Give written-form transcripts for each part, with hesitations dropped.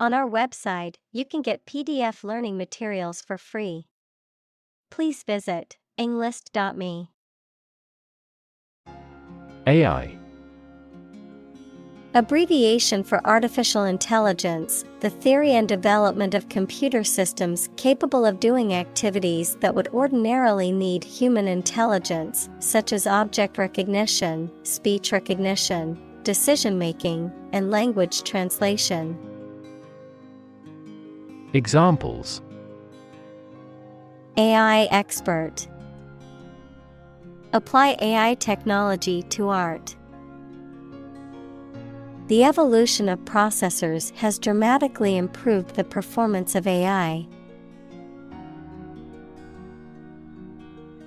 On our website, you can get PDF learning materials for free. Please visit englist.me. AI. Abbreviation for artificial intelligence, the theory and development of computer systems capable of doing activities that would ordinarily need human intelligence, such as object recognition, speech recognition, decision-making, and language translation. Examples: AI expert. Apply AI technology to art. The evolution of processors has dramatically improved the performance of AI.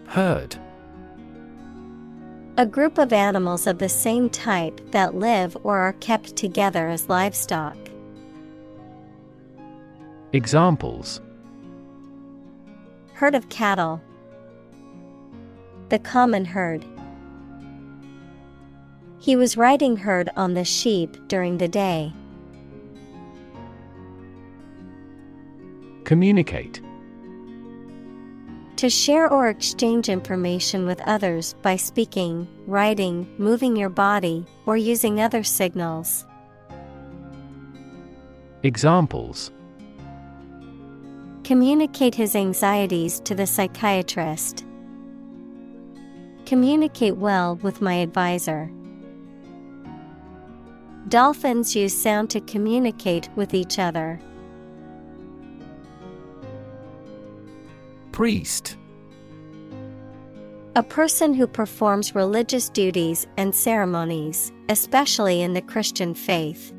Herd. A group of animals of the same type that live or are kept together as livestock. Examples: Herd of cattle. The common herd. He was riding herd on the sheep during the day. Communicate. To share or exchange information with others by speaking, writing, moving your body, or using other signals. Examples: Communicate his anxieties to the psychiatrist. Communicate well with my advisor. Dolphins use sound to communicate with each other. Priest. A person who performs religious duties and ceremonies, especially in the Christian faith.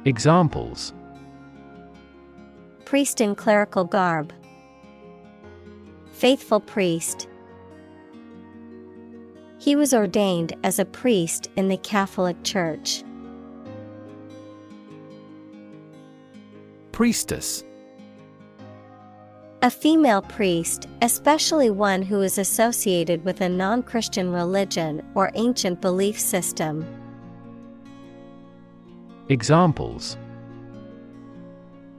Examples: Priest in clerical garb. Faithful priest. He was ordained as a priest in the Catholic Church. Priestess. A female priest, especially one who is associated with a non-Christian religion or ancient belief system. Examples: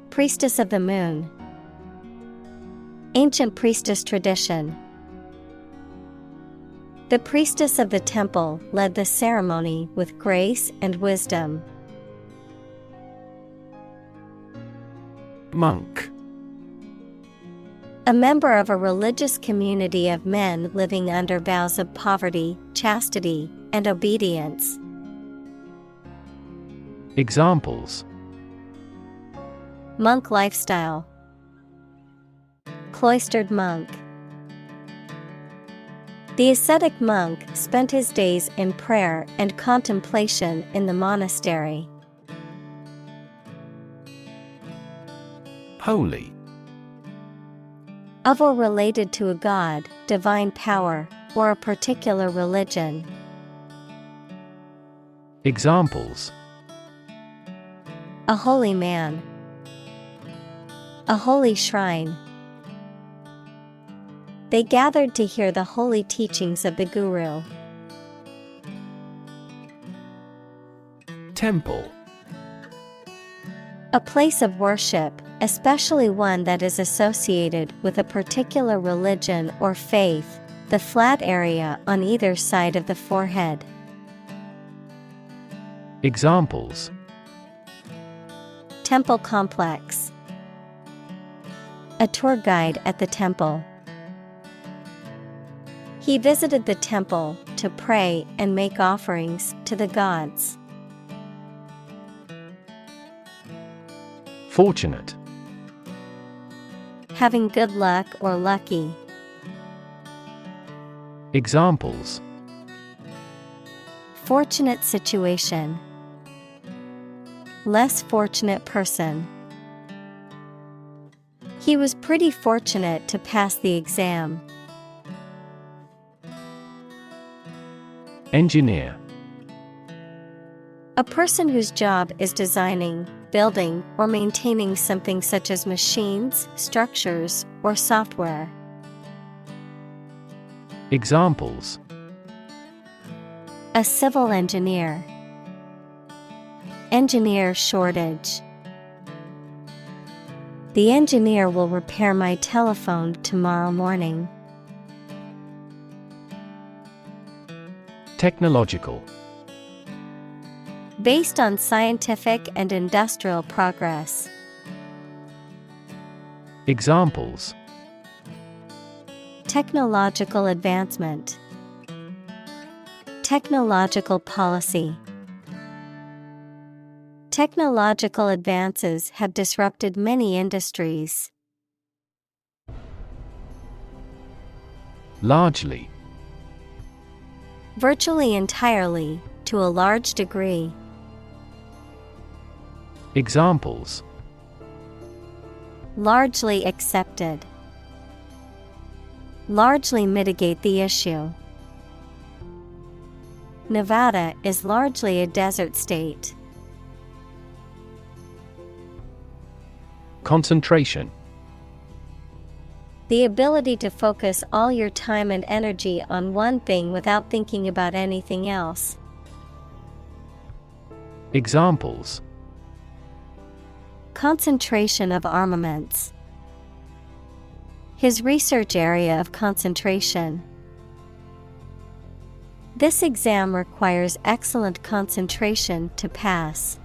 Priestess of the moon. Ancient priestess tradition. The priestess of the temple led the ceremony with grace and wisdom. Monk. A member of a religious community of men living under vows of poverty, chastity, and obedience. Examples: Monk lifestyle. Cloistered monk. The ascetic monk spent his days in prayer and contemplation in the monastery. Holy. Of or related to a god, divine power, or a particular religion. Examples: A holy man. A holy shrine. They gathered to hear the holy teachings of the Guru. Temple. A place of worship, especially one that is associated with a particular religion or faith, the flat area on either side of the forehead. Examples: Temple complex. A tour guide at the temple. He visited the temple to pray and make offerings to the gods. Fortunate. Having good luck or lucky. Examples: Fortunate situation. Less fortunate person. He was pretty fortunate to pass the exam. Engineer. A person whose job is designing, building, or maintaining something such as machines, structures, or software. Examples: A civil engineer. Engineer shortage. The engineer will repair my telephone tomorrow morning. Technological. Based on scientific and industrial progress. Examples: Technological advancement. Technological policy. Technological advances have disrupted many industries. Largely. Virtually entirely, to a large degree. Examples: Largely accepted. Largely mitigate the issue. Nevada is largely a desert state. Concentration. The ability to focus all your time and energy on one thing without thinking about anything else. Examples: Concentration of armaments. His research area of concentration. This exam requires excellent concentration to pass.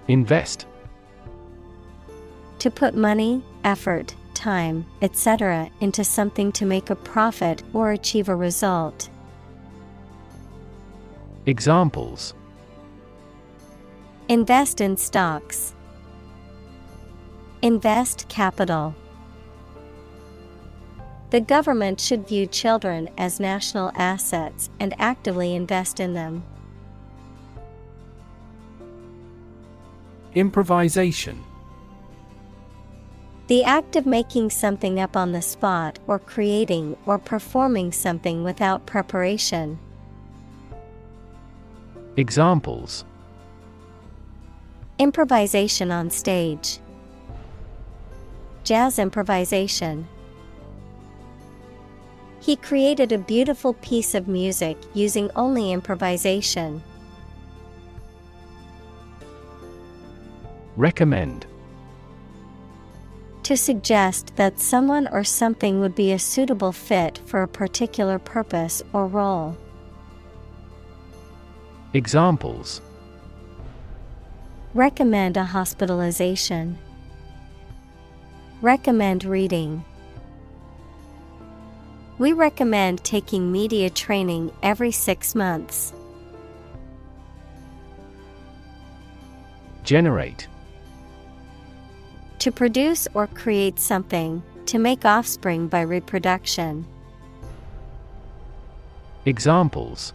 Invest. To put money, effort, time, etc. into something to make a profit or achieve a result. Examples: Invest in stocks. Invest capital. The government should view children as national assets and actively invest in them. Improvisation. The act of making something up on the spot or creating or performing something without preparation. Examples: Improvisation on stage. Jazz improvisation. He created a beautiful piece of music using only improvisation. Recommend. To suggest that someone or something would be a suitable fit for a particular purpose or role. Examples: Recommend a hospitalization. Recommend reading. We recommend taking media training every 6 months. Generate. To produce or create something, to make offspring by reproduction. Examples: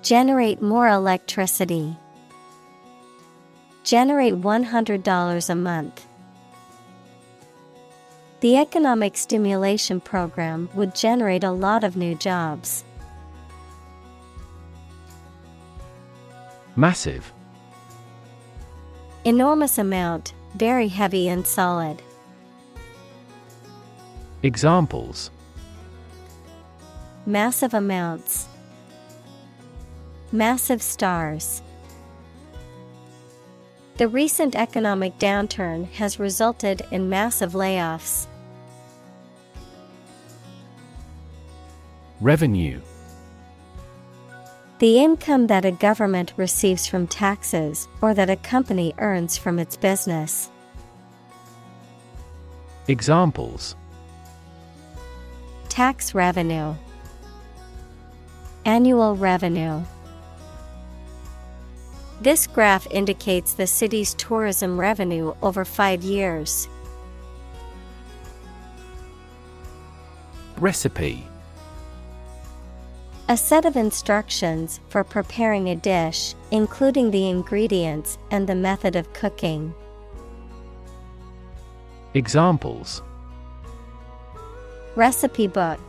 Generate more electricity. Generate $100 a month. The economic stimulation program would generate a lot of new jobs. Massive. Enormous amount, very heavy and solid. Examples: Massive amounts. Massive stars. The recent economic downturn has resulted in massive layoffs. Revenue. The income that a government receives from taxes or that a company earns from its business. Examples: Tax revenue. Annual revenue. This graph indicates the city's tourism revenue over 5 years. Recipe. A set of instructions for preparing a dish, including the ingredients and the method of cooking. Examples: Recipe book.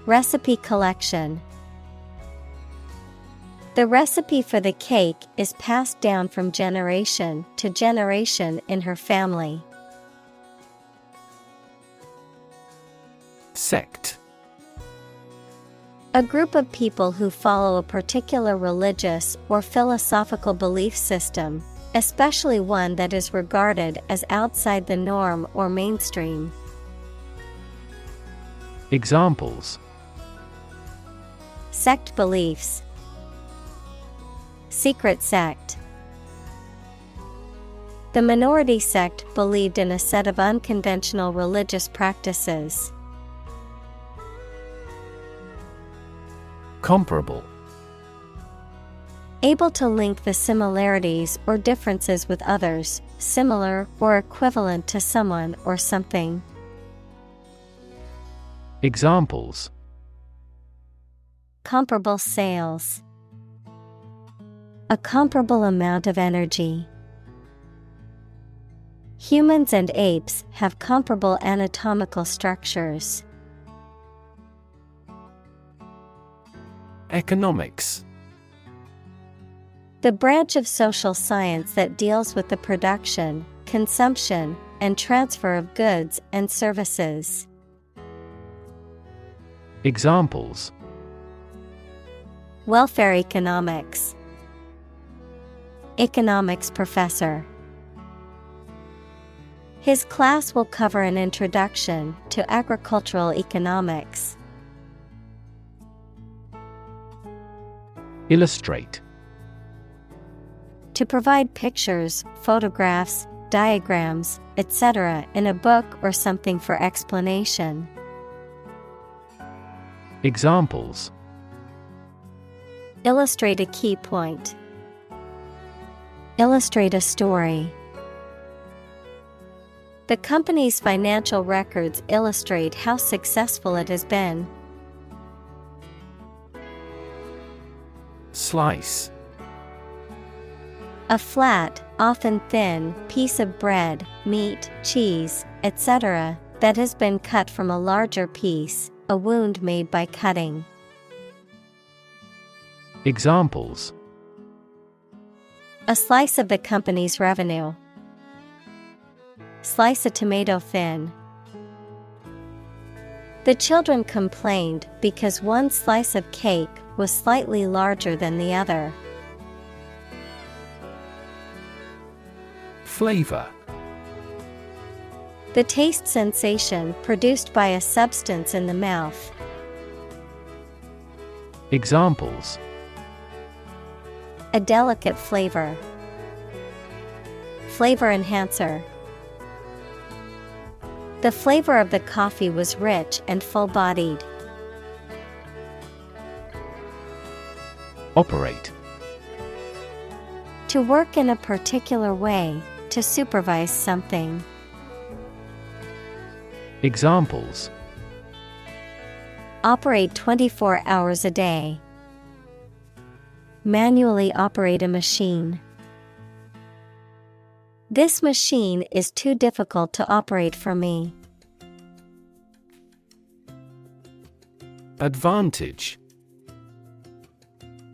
Recipe collection. The recipe for the cake is passed down from generation to generation in her family. Sect. A group of people who follow a particular religious or philosophical belief system, especially one that is regarded as outside the norm or mainstream. Examples: Sect beliefs. Secret sect. The minority sect believed in a set of unconventional religious practices. Comparable. Able to link the similarities or differences with others, similar or equivalent to someone or something. Examples: Comparable sales. A comparable amount of energy. Humans and apes have comparable anatomical structures. Economics. The branch of social science that deals with the production, consumption, and transfer of goods and services. Examples: Welfare economics. Economics professor. His class will cover an introduction to agricultural economics. Illustrate. To provide pictures, photographs, diagrams, etc. in a book or something for explanation. Examples: Illustrate a key point. Illustrate a story. The company's financial records illustrate how successful it has been. Slice. A flat, often thin, piece of bread, meat, cheese, etc. that has been cut from a larger piece, a wound made by cutting. Examples: A slice of the company's revenue. Slice a tomato thin. The children complained because one slice of cake was slightly larger than the other. Flavor. The taste sensation produced by a substance in the mouth. Examples: A delicate flavor. Flavor enhancer. The flavor of the coffee was rich and full-bodied. Operate. To work in a particular way, to supervise something. Examples: Operate 24 hours a day. Manually operate a machine. This machine is too difficult to operate for me. Advantage.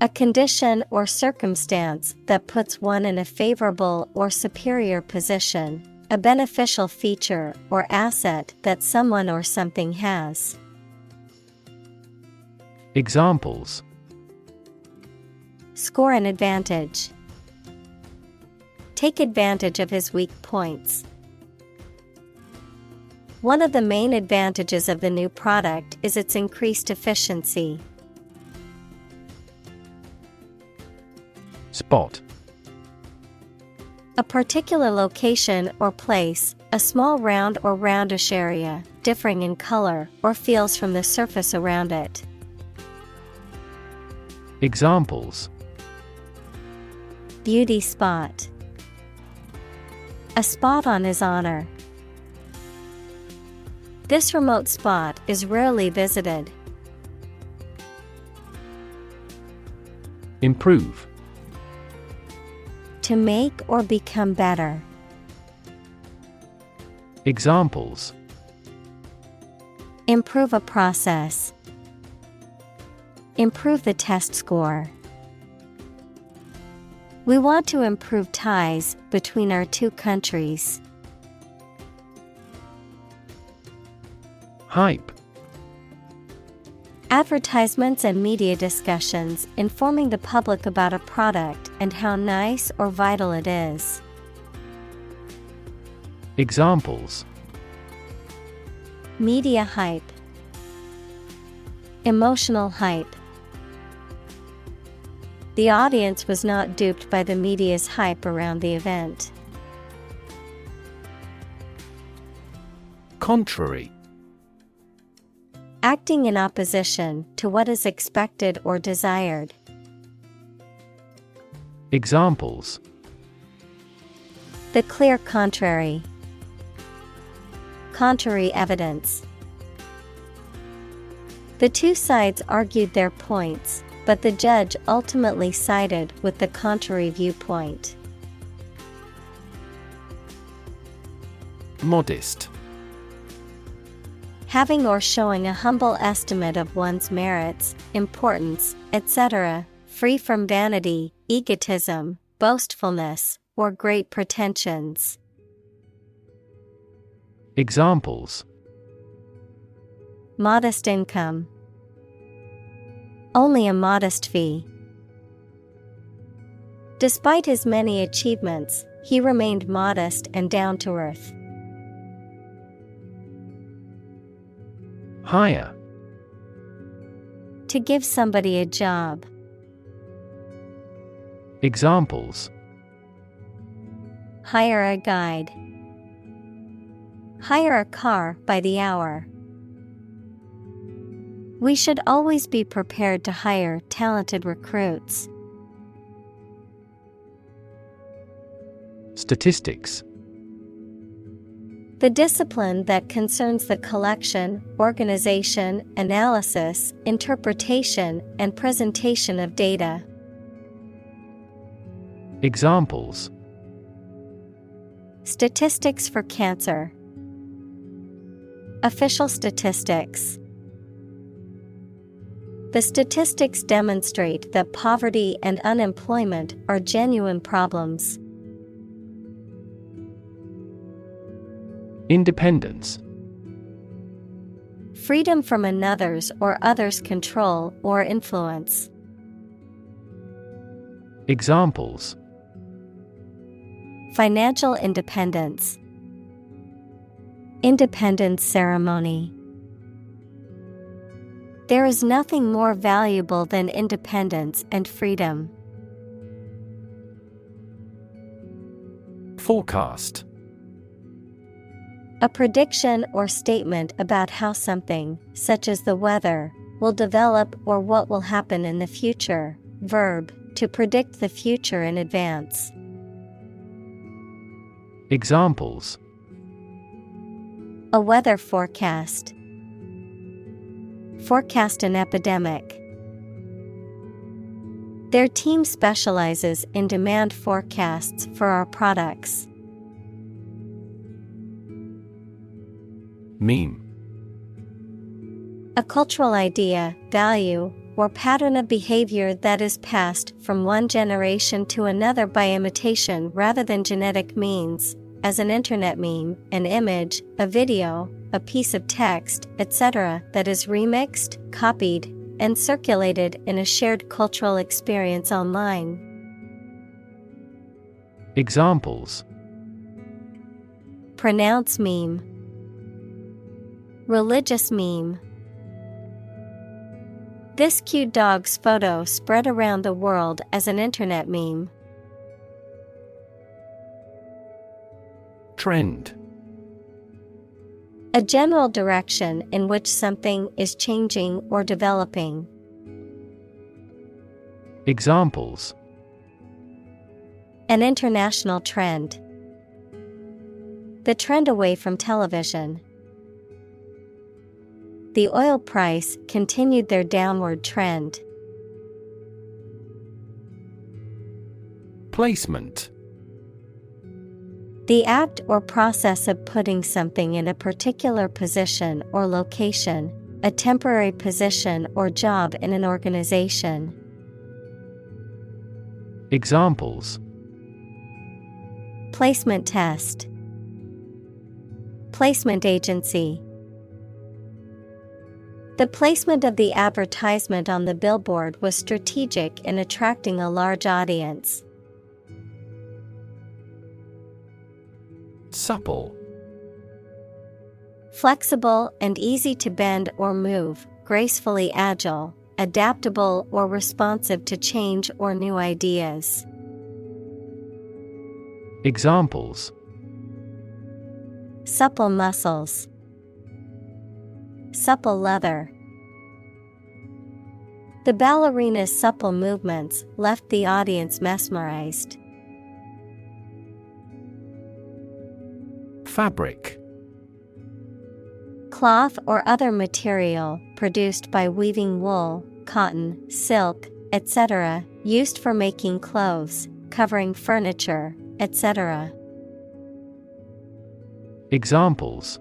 A condition or circumstance that puts one in a favorable or superior position, a beneficial feature or asset that someone or something has. Examples: Score an advantage. Take advantage of his weak points. One of the main advantages of the new product is its increased efficiency. Spot. A particular location or place, a small round or roundish area, differing in color or feels from the surface around it. Examples: Beauty spot. A spot on his honor. This remote spot is rarely visited. Improve. To make or become better. Examples: Improve a process. Improve the test score. We want to improve ties between our two countries. Hype. Advertisements and media discussions informing the public about a product and how nice or vital it is. Examples: Media hype. Emotional hype. The audience was not duped by the media's hype around the event. Contrary. Acting in opposition to what is expected or desired. Examples: The clear contrary. Contrary evidence. The two sides argued their points, but the judge ultimately sided with the contrary viewpoint. Modest. Having or showing a humble estimate of one's merits, importance, etc., free from vanity, egotism, boastfulness, or great pretensions. Examples: Modest income. Only a modest fee. Despite his many achievements, he remained modest and down to earth. Hire. To give somebody a job. Examples: Hire a guide. Hire a car by the hour. We should always be prepared to hire talented recruits. Statistics. The discipline that concerns the collection, organization, analysis, interpretation, and presentation of data. Examples: Statistics for cancer. Official statistics. The statistics demonstrate that poverty and unemployment are genuine problems. Independence. Freedom from another's or others' control or influence. Examples: Financial independence. Independence ceremony. There is nothing more valuable than independence and freedom. Forecast. A prediction or statement about how something, such as the weather, will develop or what will happen in the future. Verb, to predict the future in advance. Examples: A weather forecast. Forecast an epidemic. Their team specializes in demand forecasts for our products. Meme. A cultural idea, value, or pattern of behavior that is passed from one generation to another by imitation rather than genetic means, as an internet meme, an image, a video, a piece of text, etc., that is remixed, copied, and circulated in a shared cultural experience online. Examples: Pronounce meme. Religious meme. This cute dog's photo spread around the world as an internet meme. Trend. A general direction in which something is changing or developing. Examples: An international trend. The trend away from television. The oil price continued their downward trend. Placement. The act or process of putting something in a particular position or location, a temporary position or job in an organization. Examples: Placement test. Placement agency. The placement of the advertisement on the billboard was strategic in attracting a large audience. Supple. Flexible and easy to bend or move, gracefully agile, adaptable or responsive to change or new ideas. Examples: Supple muscles. Supple leather. The ballerina's supple movements left the audience mesmerized. Fabric. Cloth or other material produced by weaving wool, cotton, silk, etc., used for making clothes, covering furniture, etc. Examples: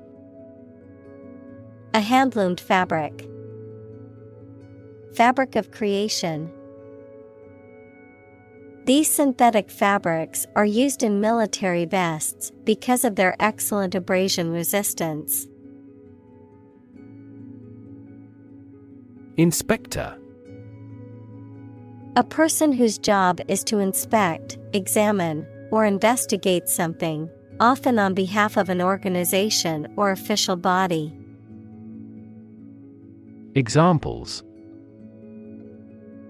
A hand-loomed fabric. Fabric of creation. These synthetic fabrics are used in military vests because of their excellent abrasion resistance. Inspector. A person whose job is to inspect, examine, or investigate something, often on behalf of an organization or official body. Examples: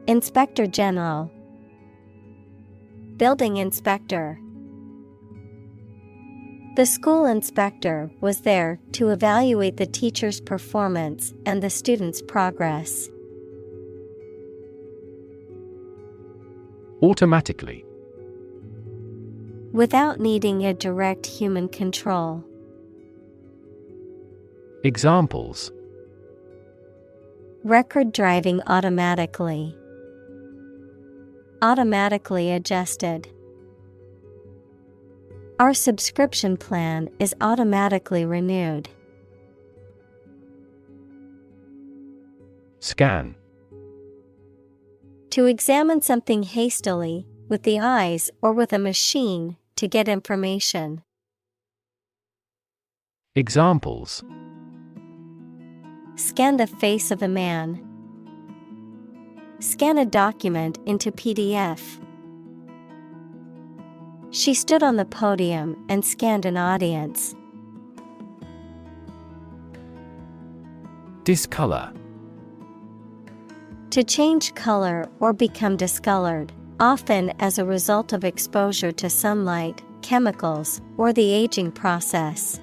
Inspector General. Building inspector. The school inspector was there to evaluate the teacher's performance and the student's progress. Automatically. Without needing a direct human control. Examples: Record driving automatically. Automatically adjusted. Our subscription plan is automatically renewed. Scan. To examine something hastily, with the eyes or with a machine, to get information. Examples: Scan the face of a man. Scan a document into PDF. She stood on the podium and scanned an audience. Discolor. To change color or become discolored, often as a result of exposure to sunlight, chemicals, or the aging process.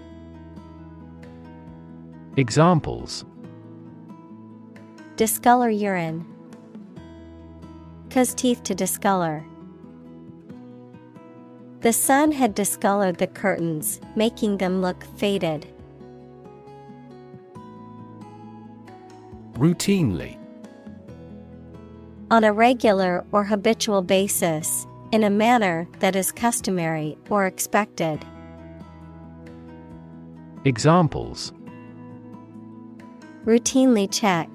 Examples: Discolor urine. Cause teeth to discolor. The sun had discolored the curtains, making them look faded. Routinely. On a regular or habitual basis, in a manner that is customary or expected. Examples: Routinely check.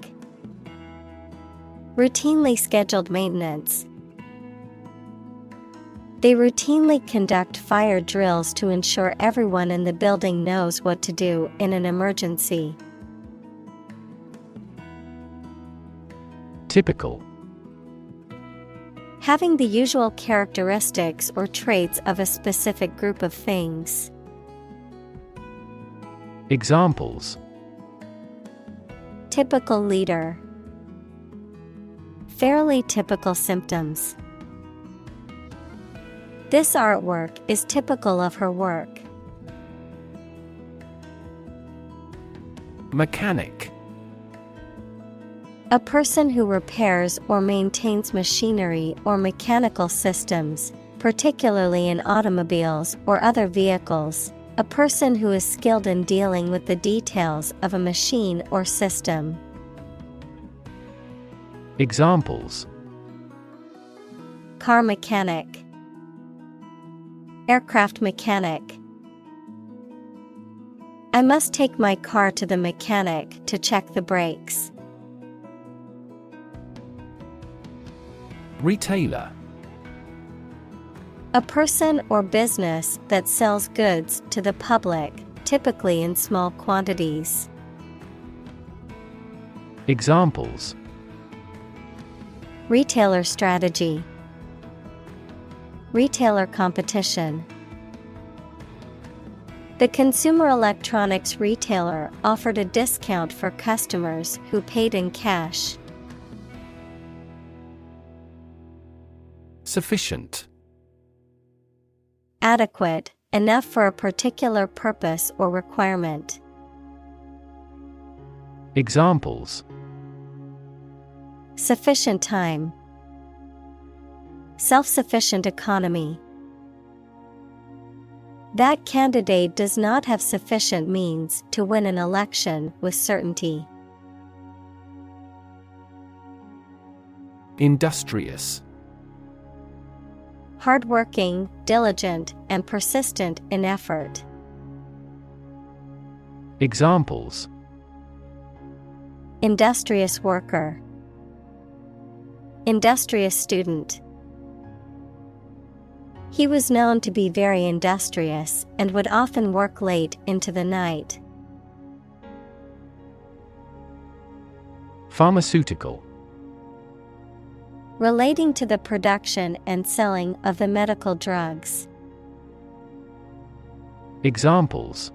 Routinely scheduled maintenance. They routinely conduct fire drills to ensure everyone in the building knows what to do in an emergency. Typical. Having the usual characteristics or traits of a specific group of things. Examples: Typical leader. Fairly typical symptoms. This artwork is typical of her work. Mechanic. A person who repairs or maintains machinery or mechanical systems, particularly in automobiles or other vehicles. A person who is skilled in dealing with the details of a machine or system. Examples: Car mechanic. Aircraft mechanic. I must take my car to the mechanic to check the brakes. Retailer. A person or business that sells goods to the public, typically in small quantities. Examples: retailer strategy, retailer competition. The consumer electronics retailer offered a discount for customers who paid in cash. Sufficient. Adequate, enough for a particular purpose or requirement. Examples: sufficient time, self-sufficient economy. That candidate does not have sufficient means to win an election with certainty. Industrious. Hardworking, diligent, and persistent in effort. Examples: industrious worker, industrious student. He was known to be very industrious and would often work late into the night. Pharmaceutical. Relating to the production and selling of the medical drugs. Examples: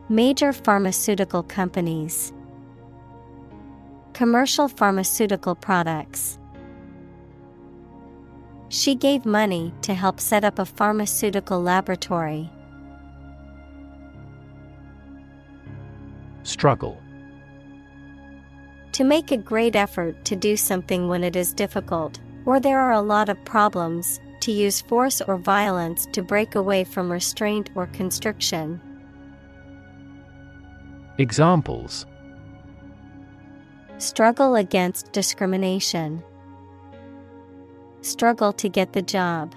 major pharmaceutical companies, commercial pharmaceutical products. She gave money to help set up a pharmaceutical laboratory. Struggle. To make a great effort to do something when it is difficult, or there are a lot of problems, to use force or violence to break away from restraint or constriction. Examples: struggle against discrimination, struggle to get the job.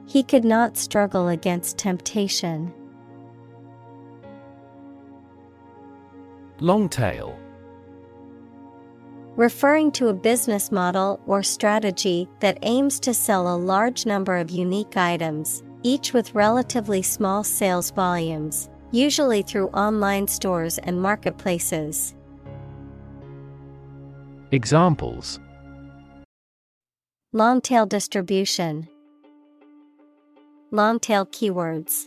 He could not struggle against temptation. Long tail. Referring to a business model or strategy that aims to sell a large number of unique items, each with relatively small sales volumes, usually through online stores and marketplaces. Examples: long-tail distribution, long-tail keywords.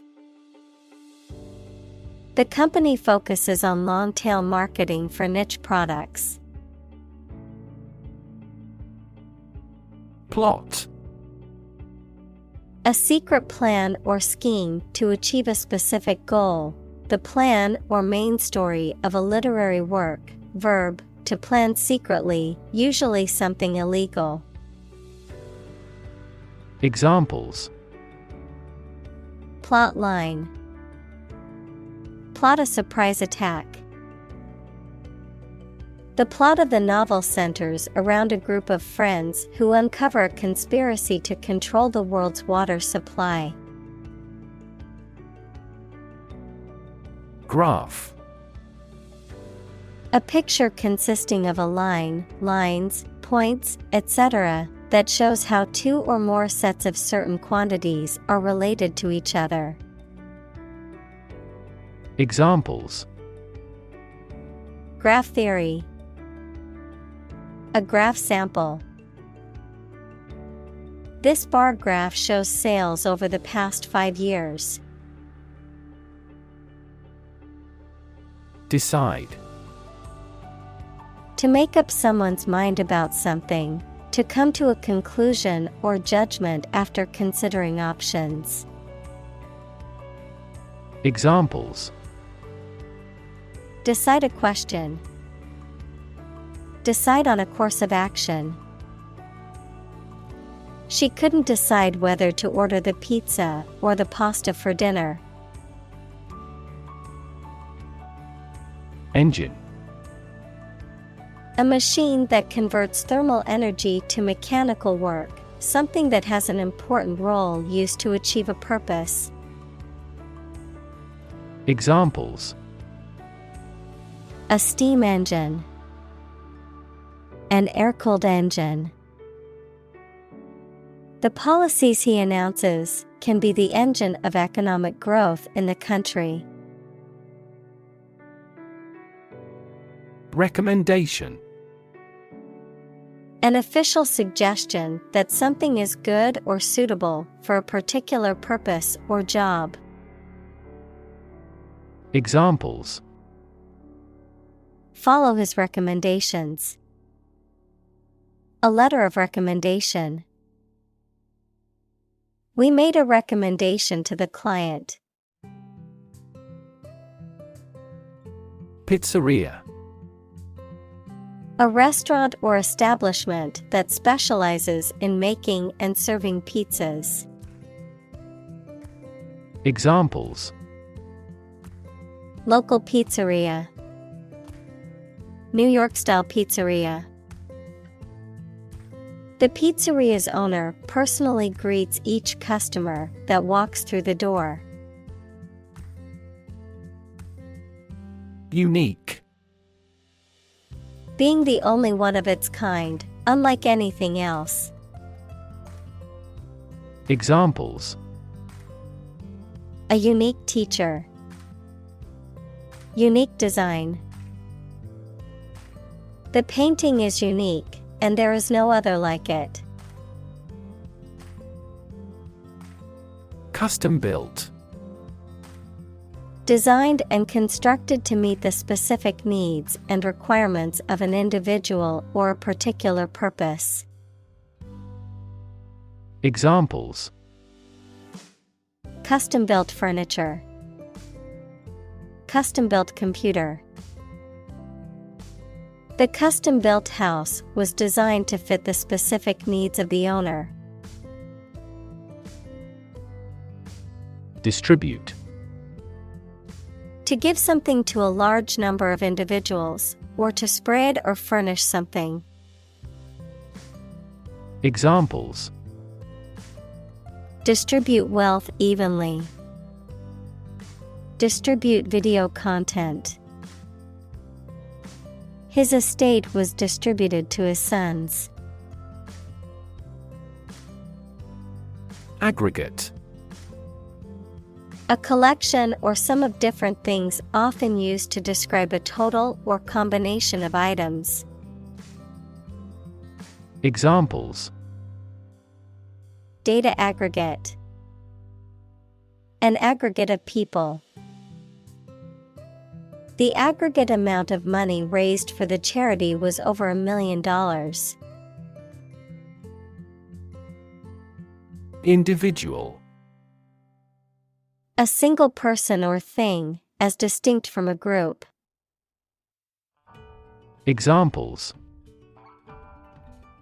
The company focuses on long-tail marketing for niche products. Plot. A secret plan or scheme to achieve a specific goal, the plan or main story of a literary work. Verb, to plan secretly, usually something illegal. Examples: plot line, plot a surprise attack. The plot of the novel centers around a group of friends who uncover a conspiracy to control the world's water supply. Graph. A picture consisting of a line, lines, points, etc., that shows how two or more sets of certain quantities are related to each other. Examples: graph theory, a graph sample. This bar graph shows sales over the past 5 years. Decide. To make up someone's mind about something, to come to a conclusion or judgment after considering options. Examples: decide a question, decide on a course of action. She couldn't decide whether to order the pizza or the pasta for dinner. Engine. A machine that converts thermal energy to mechanical work, something that has an important role used to achieve a purpose. Examples: a steam engine, an air-cooled engine. The policies he announces can be the engine of economic growth in the country. Recommendation. An official suggestion that something is good or suitable for a particular purpose or job. Examples. Follow his recommendations. A letter of recommendation. We made a recommendation to the client. Pizzeria. A restaurant or establishment that specializes in making and serving pizzas. Examples. Local pizzeria. New York-style pizzeria. The pizzeria's owner personally greets each customer that walks through the door. Unique. Being the only one of its kind, unlike anything else. Examples. A unique teacher. Unique design. The painting is unique, and there is no other like it. Custom built. Designed and constructed to meet the specific needs and requirements of an individual or a particular purpose. Examples. Custom-built furniture. Custom-built computer. The custom-built house was designed to fit the specific needs of the owner. Distribute. To give something to a large number of individuals, or to spread or furnish something. Examples. Distribute wealth evenly. Distribute video content. His estate was distributed to his sons. Aggregate. A collection or sum of different things often used to describe a total or combination of items. Examples. Data aggregate. An aggregate of people. The aggregate amount of money raised for the charity was over $1 million. Individual. A single person or thing, as distinct from a group. Examples.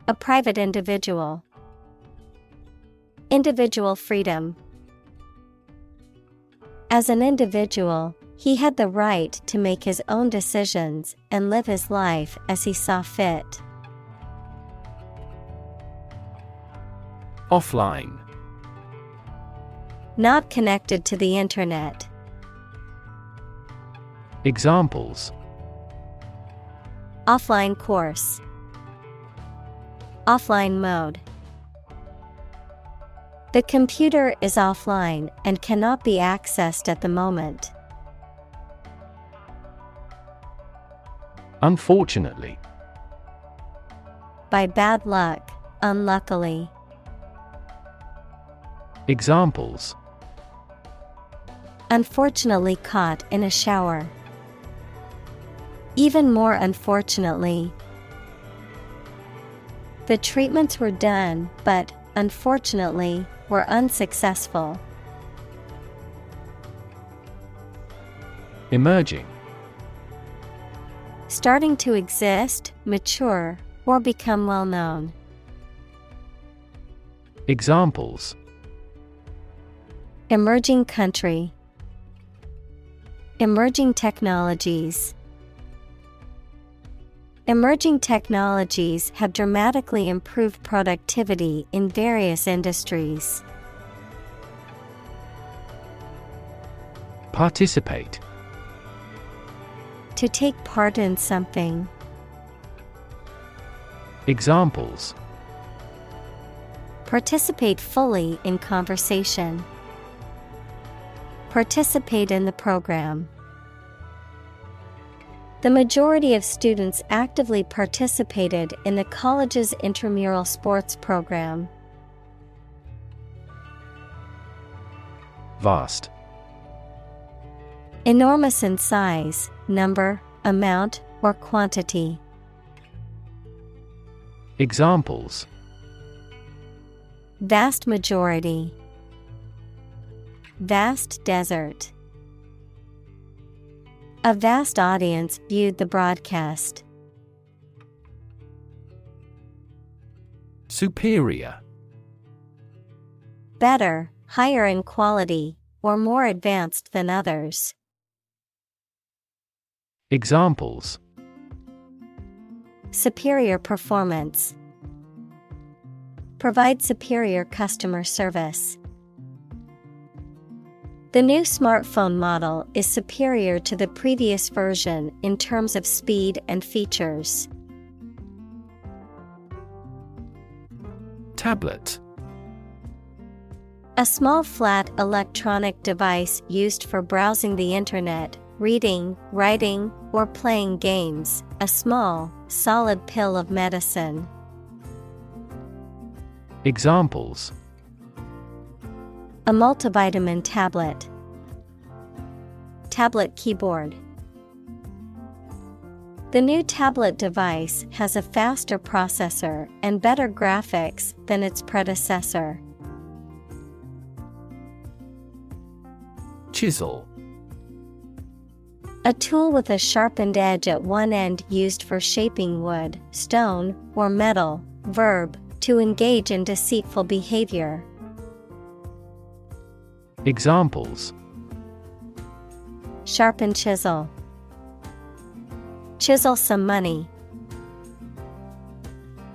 A private individual. Individual freedom. As an individual, he had the right to make his own decisions and live his life as he saw fit. Offline. Not connected to the internet. Examples. Offline course. Offline mode. The computer is offline and cannot be accessed at the moment. Unfortunately. By bad luck, unluckily. Examples. Unfortunately caught in a shower. Even more unfortunately. The treatments were done, but, unfortunately, were unsuccessful. Emerging. Starting to exist, mature, or become well known. Examples. Emerging country. Emerging technologies. Emerging technologies have dramatically improved productivity in various industries. Participate. To take part in something. Examples. Participate fully in conversation. Participate in the program. The majority of students actively participated in the college's intramural sports program. Vast. Enormous in size, number, amount, or quantity. Examples: Vast majority. Vast desert. A vast audience viewed the broadcast. Superior. Better, higher in quality, or more advanced than others. Examples: Superior performance. Provide superior customer service. The new smartphone model is superior to the previous version in terms of speed and features. Tablet. A small flat electronic device used for browsing the internet, reading, writing, or playing games. A small, solid pill of medicine. Examples: A multivitamin tablet. Tablet keyboard. The new tablet device has a faster processor and better graphics than its predecessor. Chisel. A tool with a sharpened edge at one end used for shaping wood, stone, or metal. Verb, to engage in deceitful behavior. Examples: Sharpen chisel. Chisel some money.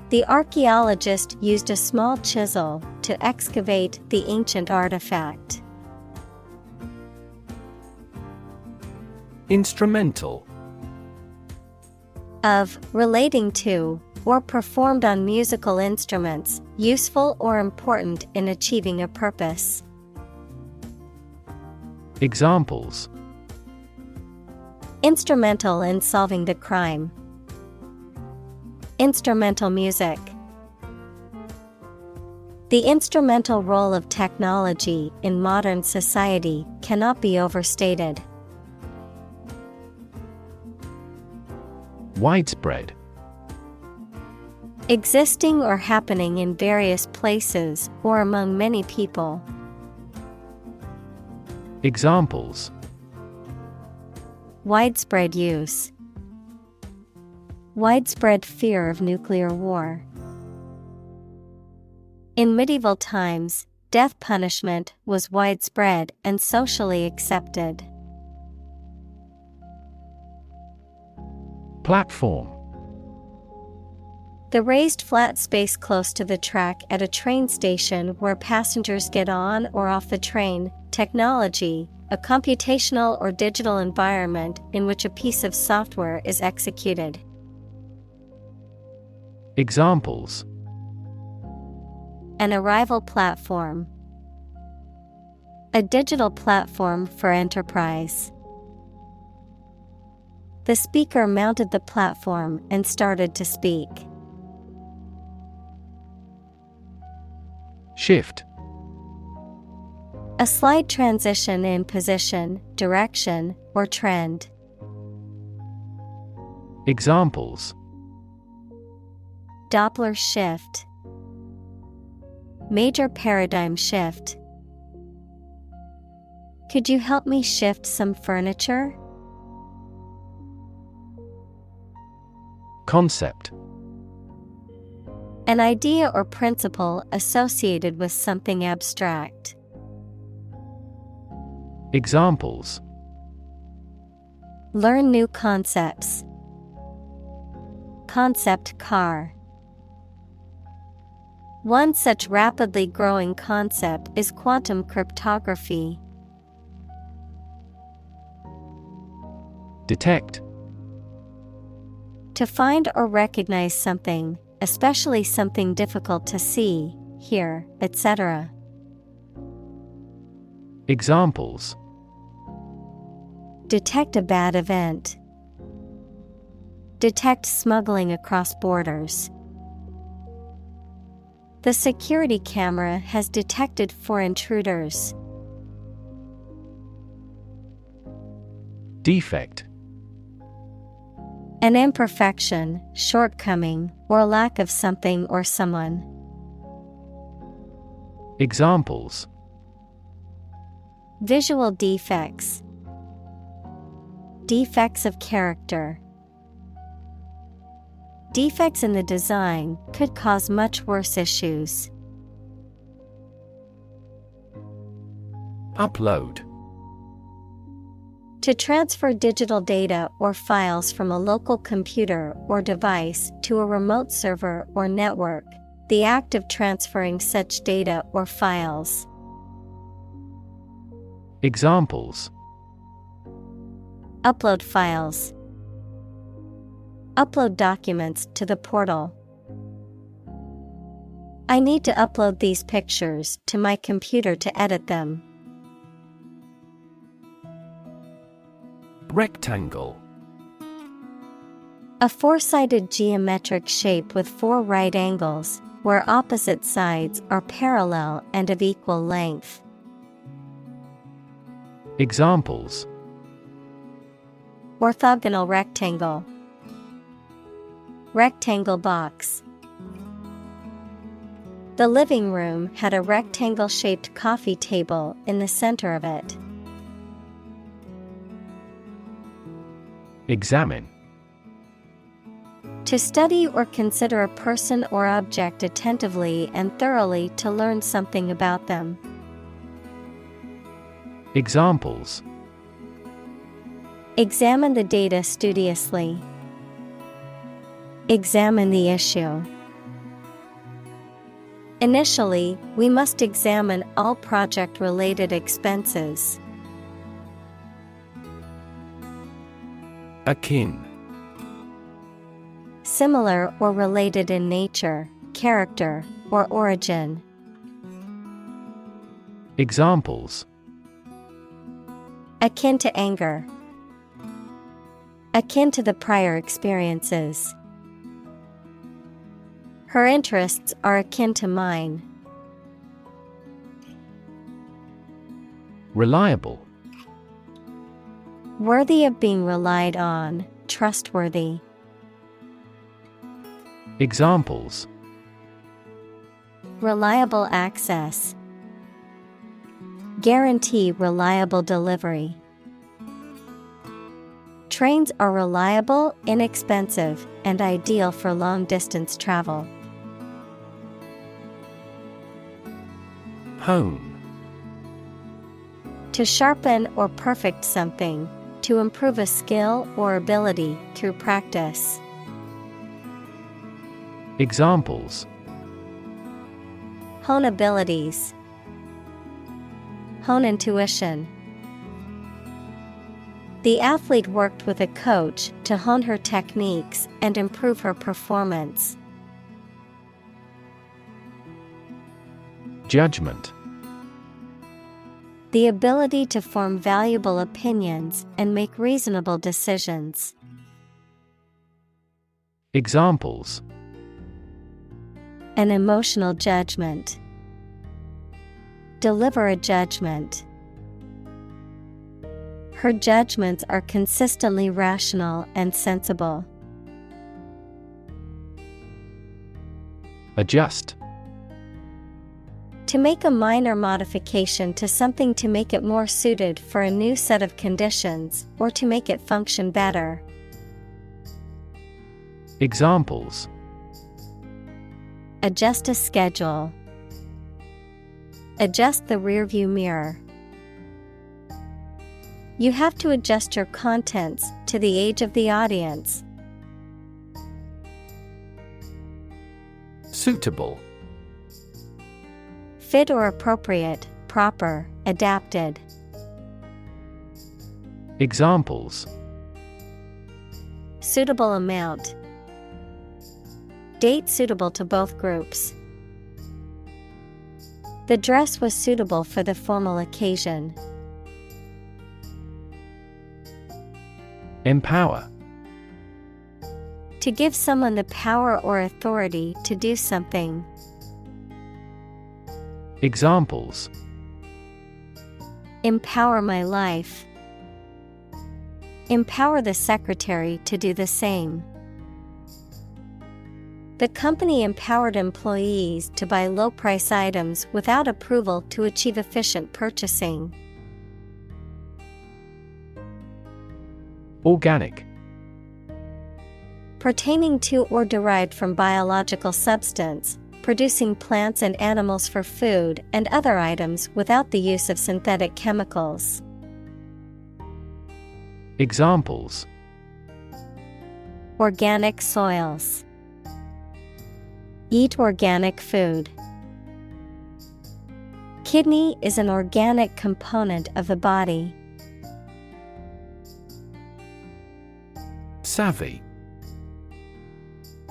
The archaeologist used a small chisel to excavate the ancient artifact. Instrumental. Of, relating to, or performed on musical instruments, useful or important in achieving a purpose. Examples: Instrumental in solving the crime. Instrumental music. The instrumental role of technology in modern society cannot be overstated. Widespread. Existing or happening in various places or among many people. Examples: Widespread use. Widespread fear of nuclear war. In medieval times, death punishment was widespread and socially accepted. Platform. The raised flat space close to the track at a train station where passengers get on or off the train. Technology, a computational or digital environment in which a piece of software is executed. Examples: An arrival platform. A digital platform for enterprise. The speaker mounted the platform and started to speak. Shift. A slight transition in position, direction, or trend. Examples: Doppler shift. Major paradigm shift. Could you help me shift some furniture? Concept. An idea or principle associated with something abstract. Examples: Learn new concepts. Concept car. One such rapidly growing concept is quantum cryptography. Detect. To find or recognize something, especially something difficult to see, hear, etc. Examples: Detect a bad event. Detect smuggling across borders. The security camera has detected 4 intruders. Defect. An imperfection, shortcoming, or lack of something or someone. Examples: Visual defects. Defects of character. Defects in the design could cause much worse issues. Upload. To transfer digital data or files from a local computer or device to a remote server or network, the act of transferring such data or files. Examples: Upload files. Upload documents to the portal. I need to upload these pictures to my computer to edit them. Rectangle. A 4-sided geometric shape with 4 right angles, where opposite sides are parallel and of equal length. Examples: Orthogonal rectangle. Rectangle box. The living room had a rectangle-shaped coffee table in the center of it. Examine. To study or consider a person or object attentively and thoroughly to learn something about them. Examples: Examine the data studiously. Examine the issue. Initially, we must examine all project-related expenses. Akin. Similar or related in nature, character, or origin. Examples: Akin to anger. Akin to the prior experiences. Her interests are akin to mine. Reliable. Worthy of being relied on, trustworthy. Examples: Reliable access. Guarantee reliable delivery. Trains are reliable, inexpensive, and ideal for long-distance travel. Hone. To sharpen or perfect something, to improve a skill or ability through practice. Examples: Hone abilities. Hone intuition. The athlete worked with a coach to hone her techniques and improve her performance. Judgment. The ability to form valuable opinions and make reasonable decisions. Examples: An emotional judgment. Deliver a judgment. Her judgments are consistently rational and sensible. Adjust. To make a minor modification to something to make it more suited for a new set of conditions, or to make it function better. Examples: Adjust a schedule. Adjust the rearview mirror. You have to adjust your contents to the age of the audience. Suitable. Fit or appropriate, proper, adapted. Examples: Suitable amount. Date suitable to both groups. The dress was suitable for the formal occasion. Empower. To give someone the power or authority to do something. Examples: Empower my life. Empower the secretary to do the same. The company empowered employees to buy low-price items without approval to achieve efficient purchasing. Organic. Pertaining to or derived from biological substance, producing plants and animals for food and other items without the use of synthetic chemicals. Examples: Organic soils. Eat organic food. Kidney is an organic component of the body. Savvy.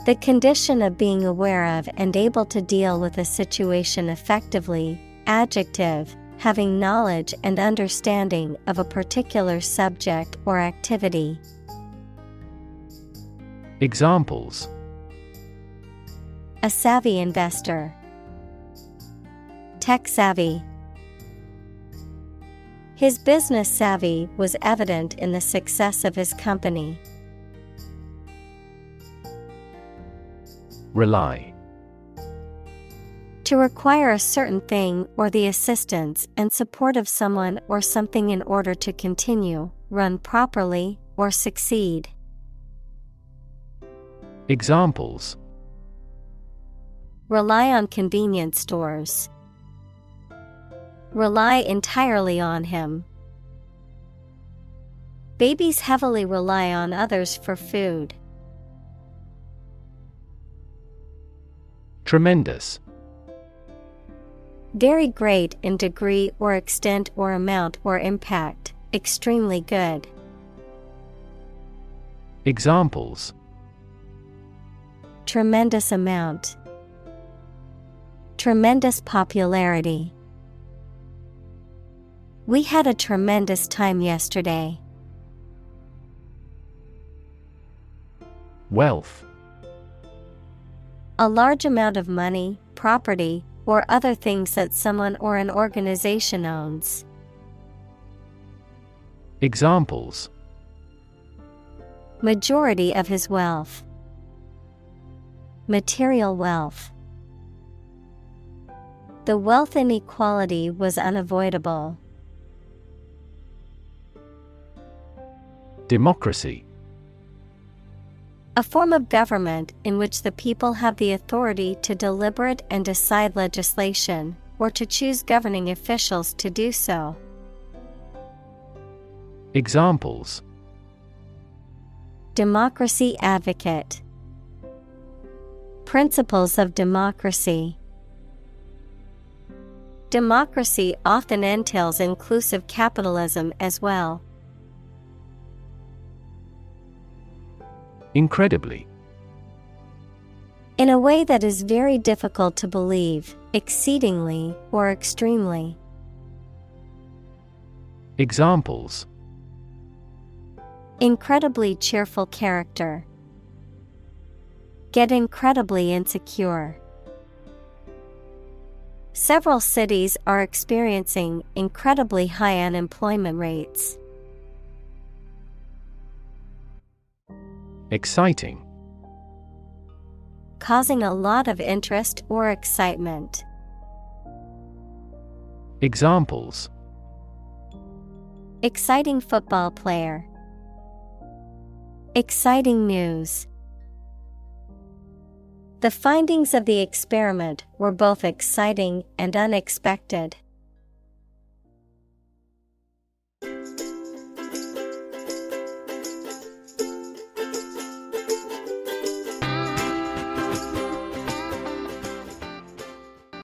The condition of being aware of and able to deal with a situation effectively. Adjective, having knowledge and understanding of a particular subject or activity. Examples: A savvy investor. Tech savvy. His business savvy was evident in the success of his company. Rely. To require a certain thing or the assistance and support of someone or something in order to continue, run properly, or succeed. Examples: Rely on convenience stores. Rely entirely on him. Babies heavily rely on others for food. Tremendous. Very great in degree or extent or amount or impact, extremely good. Examples: Tremendous amount. Tremendous popularity. We had a tremendous time yesterday. Wealth. A large amount of money, property, or other things that someone or an organization owns. Examples: Majority of his wealth. Material wealth. The wealth inequality was unavoidable. Democracy. A form of government in which the people have the authority to deliberate and decide legislation, or to choose governing officials to do so. Examples: Democracy advocate. Principles of democracy. Democracy often entails inclusive capitalism as well. Incredibly. In a way that is very difficult to believe, exceedingly, or extremely. Examples: Incredibly cheerful character. Get incredibly insecure. Several cities are experiencing incredibly high unemployment rates. Exciting. Causing a lot of interest or excitement. Examples: Exciting football player. Exciting news. The findings of the experiment were both exciting and unexpected.